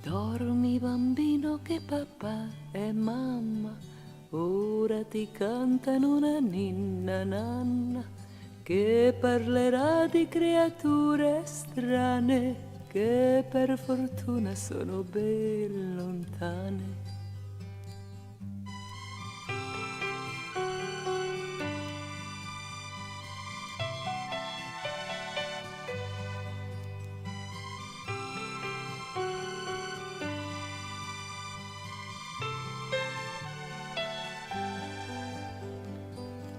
Dormi bambino che papà e mamma ora ti cantano una ninna nanna che parlerà di creature strane che per fortuna sono ben lontane.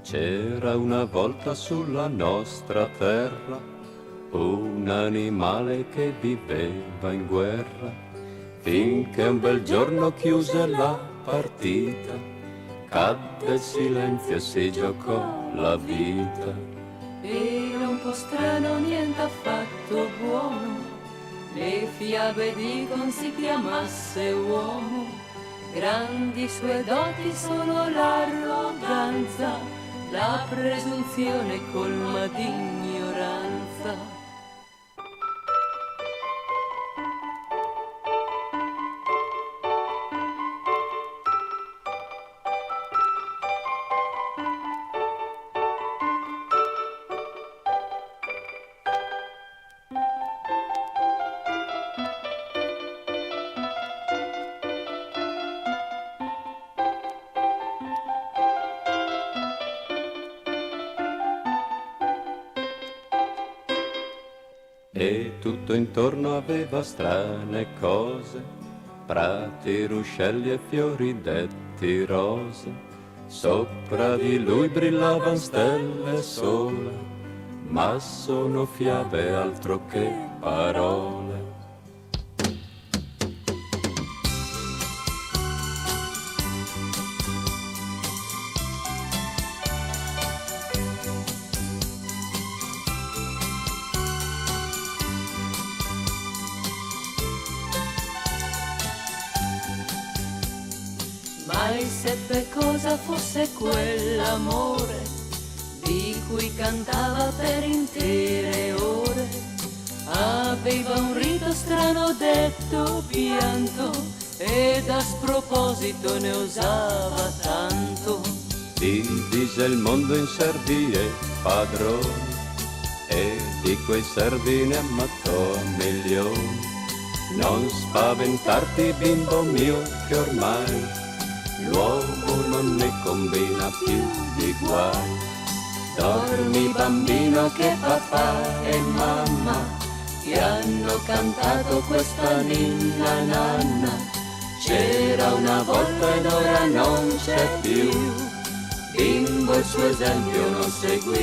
C'era una volta sulla nostra terra un animale che viveva in guerra, finché un bel giorno chiuse la partita, cadde il silenzio e si giocò la vita. Era un po' strano, niente affatto buono, le fiabe dicono si chiamasse uomo, grandi sue doti sono l'arroganza, la presunzione colma d'ignoranza. E tutto intorno aveva strane cose, prati, ruscelli e fiori detti rose. Sopra di lui brillavan stelle e sole, ma sono fiabe altro che parole. Mai seppe cosa fosse quell'amore di cui cantava per intere ore. Aveva un rito strano detto pianto ed a sproposito ne usava tanto. Divise il mondo in servi e padroni e di quei servi ne ammazzò a milioni. Non spaventarti bimbo mio che ormai l'uomo non ne combina più di guai. Dormi bambino che papà e mamma ti hanno cantato questa ninna nanna. C'era una volta ed ora non c'è più, bimbo il suo esempio non seguì.